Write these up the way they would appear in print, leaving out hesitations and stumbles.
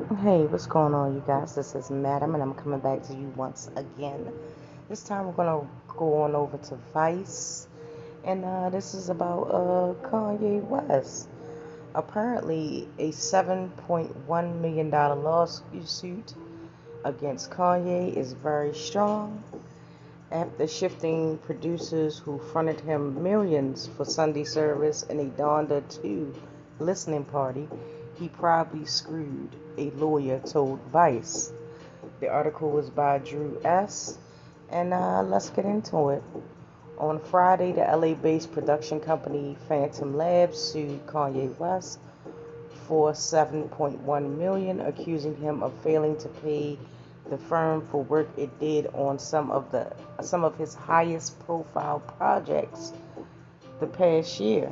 Hey, what's going on, you guys? This is Madam, and I'm coming back to you once again. This time we're gonna go on over to Vice, and this is about Kanye West. Apparently, a $7.1 million lawsuit against Kanye is very strong after shifting producers who fronted him millions for Sunday service in a Donda 2 listening party. He probably screwed, a lawyer told Vice. The article was by Drew S. And let's get into it. On Friday, the LA-based production company Phantom Labs sued Kanye West for $7.1 million, accusing him of failing to pay the firm for work it did on some of his highest-profile projects the past year.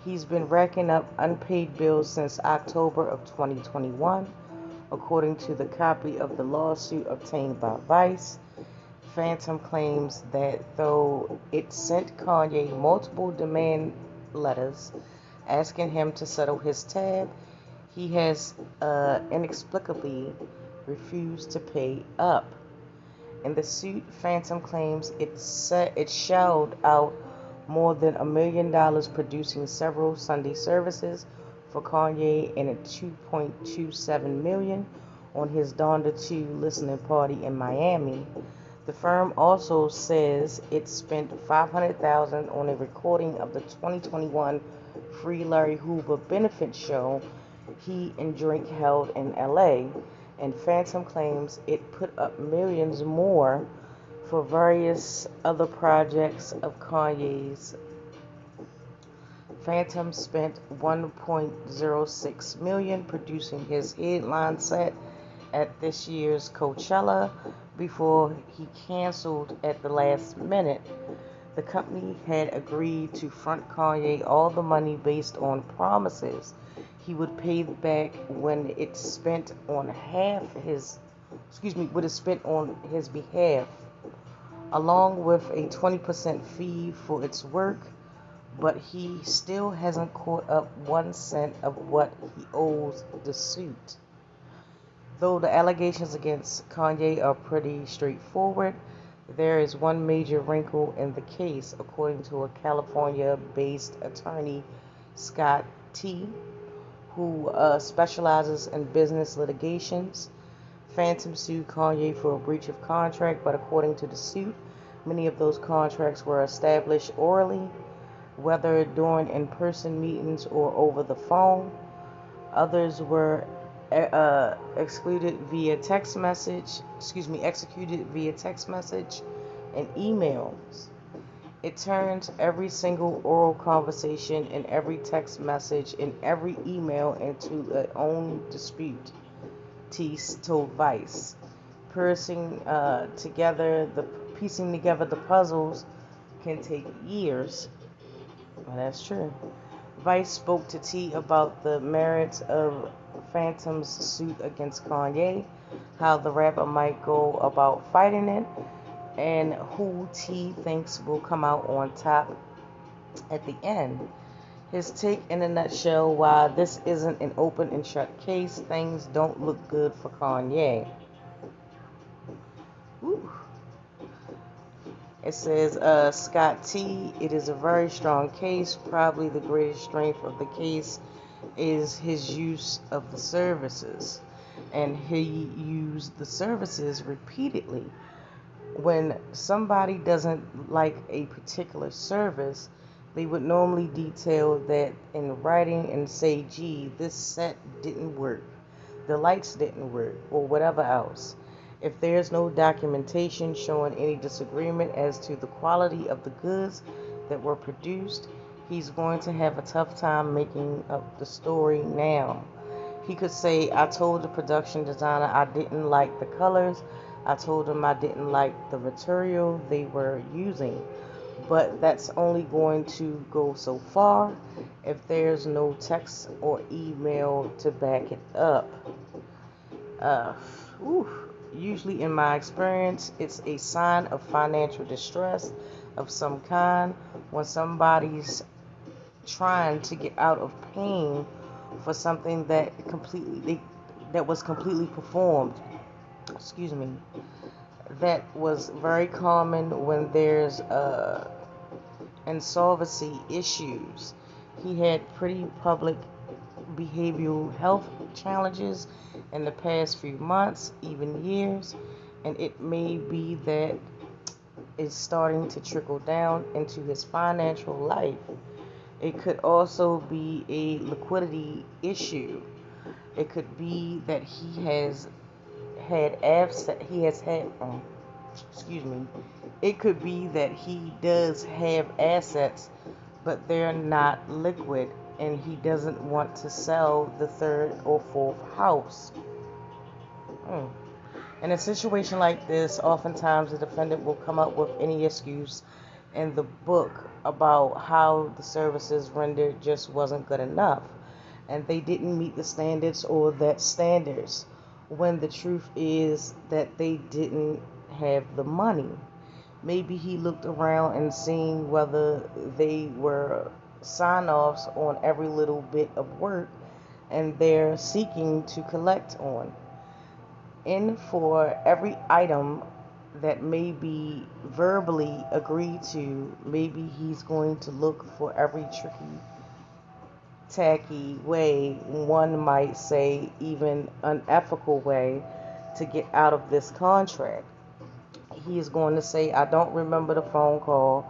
He's been racking up unpaid bills since October of 2021, according to the copy of the lawsuit obtained by Vice. Phantom claims that though it sent Kanye multiple demand letters asking him to settle his tab, he has inexplicably refused to pay up. In the suit, Phantom claims it shelled out more than $1 million producing several Sunday services for Kanye and a $2.27 million on his Donda 2 listening party in Miami. The firm also says it spent $500,000 on a recording of the 2021 Free Larry Hoover benefit show he and Drink held in LA, and Phantom claims it put up millions more for various other projects of Kanye's. Phantom spent $1.06 million producing his headline set at this year's Coachella before he canceled at the last minute. The company had agreed to front Kanye all the money based on promises he would pay back when it spent on what is spent on his behalf, along with a 20% fee for its work, but he still hasn't caught up 1 cent of what he owes the suit. Though the allegations against Kanye are pretty straightforward, there is one major wrinkle in the case, according to a California-based attorney, Scott T., who specializes in business litigations. Phantom sued Kanye for a breach of contract, but according to the suit, many of those contracts were established orally, whether during in-person meetings or over the phone. Others were executed via text message and emails. It turns every single oral conversation and every text message and every email into a own dispute, T told Vice. Piecing piecing together the puzzles can take years. Well, that's true. Vice spoke to T about the merits of Phantom's suit against Kanye, how the rapper might go about fighting it, and who T thinks will come out on top at the end. His take in a nutshell: while this isn't an open and shut case, things don't look good for Kanye. Ooh. It says, Scott T., it is a very strong case. Probably the greatest strength of the case is his use of the services. And he used the services repeatedly. When somebody doesn't like a particular service, they would normally detail that in writing and say, gee, this set didn't work, the lights didn't work, or whatever else. If there's no documentation showing any disagreement as to the quality of the goods that were produced, he's going to have a tough time making up the story now. He could say, I told the production designer I didn't like the colors. I told him I didn't like the material they were using. But that's only going to go so far if there's no text or email to back it up. Uh, Usually, in my experience, it's a sign of financial distress of some kind when somebody's trying to get out of paying for something that was completely performed. Excuse me. That was very common when there's insolvency issues. He had pretty public behavioral health challenges in the past few months, even years, and it may be that it's starting to trickle down into his financial life. It could also be a liquidity issue. It could be that he has had excuse me. It could be that he does have assets, but they're not liquid, and he doesn't want to sell the third or fourth house. Hmm. In a situation like this, oftentimes the defendant will come up with any excuse in the book about how the services rendered just wasn't good enough, and they didn't meet the standards or that standards, when the truth is that they didn't have the money. Maybe he looked around and seen whether they were sign-offs on every little bit of work, and they're seeking to collect on. And for every item that may be verbally agreed to, maybe he's going to look for every tricky, tacky way, one might say even unethical way, to get out of this contract. He is going to say, I don't remember the phone call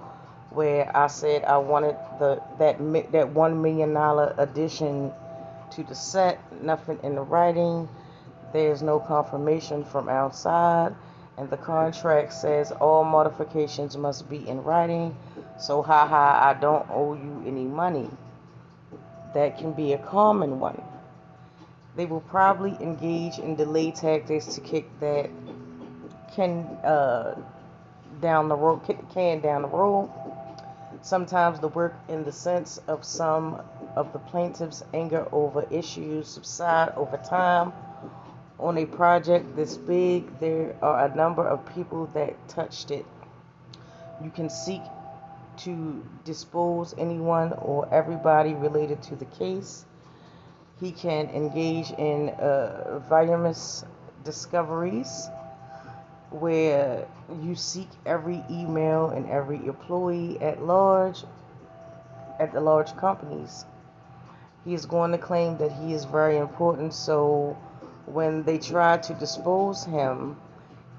where I said I wanted that $1 million addition to the set. Nothing in the writing. There's no confirmation from outside, and the contract says all modifications must be in writing. So, haha, I don't owe you any money. That can be a common one. They will probably engage in delay tactics to kick that can down the road, kick the can down the road. Sometimes the work, in the sense of some of the plaintiff's anger over issues, subside over time. On a project this big, there are a number of people that touched it. You can seek to dispose anyone or everybody related to the case. He can engage in voluminous discoveries where you seek every email and every employee at the large companies. He is going to claim that he is very important, so when they try to dispose him,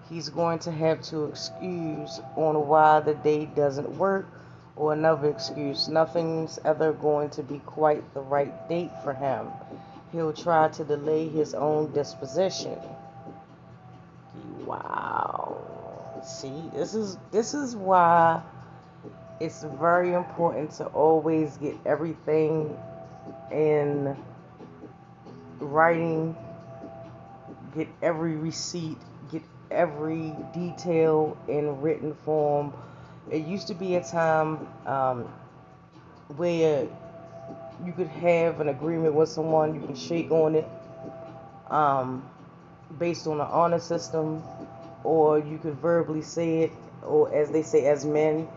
he's going to have to excuse on why the date doesn't work, or another excuse. Nothing's ever going to be quite the right date for him. He'll try to delay his own disposition. Wow. See, this is why it's very important to always get everything in writing, get every receipt, get every detail in written form. It used to be a time where you could have an agreement with someone, you can shake on it um, based on an honor system, or you could verbally say it, or as they say, as men,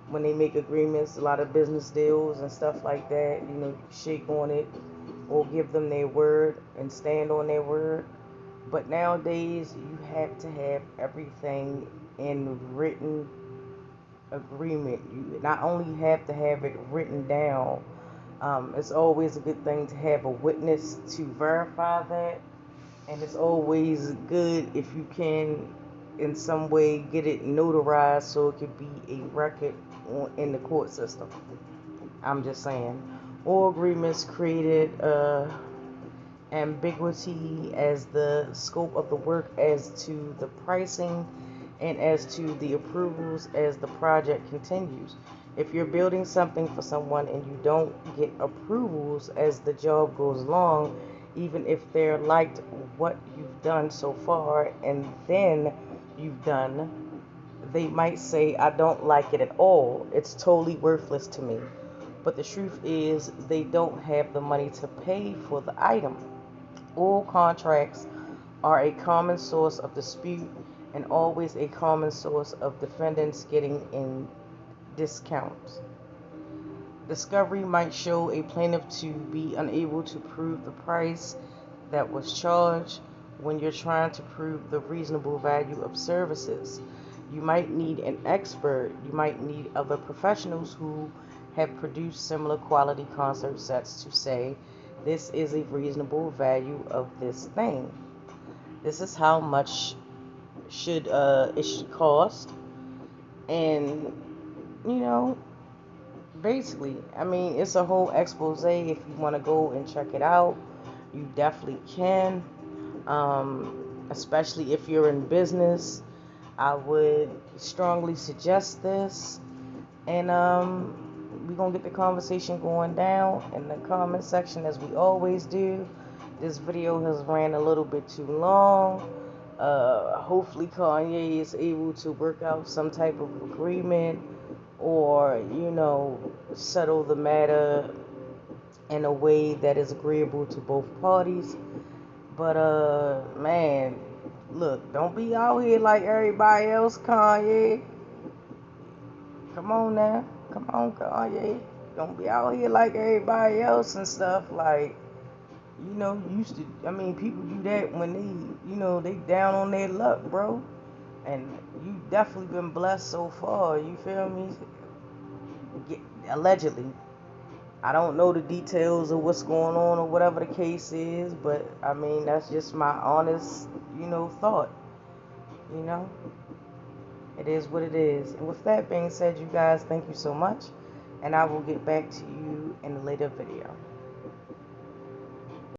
when they make agreements, a lot of business deals and stuff like that, you shake on it or give them their word and stand on their word. But nowadays, you have to have everything in written agreement. You not only have to have it written down, it's always a good thing to have a witness to verify that. And it's always good if you can, in some way, get it notarized so it could be a record in the court system. I'm just saying. All agreements created ambiguity as the scope of the work, as to the pricing, and as to the approvals as the project continues. If you're building something for someone and you don't get approvals as the job goes along, even if they're liked what you've done so far and then you've done, they might say, I don't like it at all. It's totally worthless to me. But the truth is, they don't have the money to pay for the item. All contracts are a common source of dispute, and always a common source of defendants getting in discounts. Discovery might show a plaintiff to be unable to prove the price that was charged when you're trying to prove the reasonable value of services. You might need an expert, you might need other professionals who have produced similar quality concert sets to say, this is a reasonable value of this thing. This is how much it should cost. And, you know, basically, I mean, it's a whole expose. If you want to go and check it out, you definitely can. Especially if you're in business, I would strongly suggest this. And we're going to get the conversation going down in the comment section as we always do. This video has ran a little bit too long. Hopefully Kanye is able to work out some type of agreement, or, settle the matter in a way that is agreeable to both parties. But, man, look, don't be out here like everybody else, Kanye. Come on now. Come on, Kanye. Don't be out here like everybody else and stuff. Like, people do that when they down on their luck, bro. And you definitely been blessed so far, you feel me? Allegedly. I don't know the details of what's going on or whatever the case is, but I mean, that's just my honest, thought. You know, it is what it is. And with that being said, you guys, thank you so much. And I will get back to you in a later video.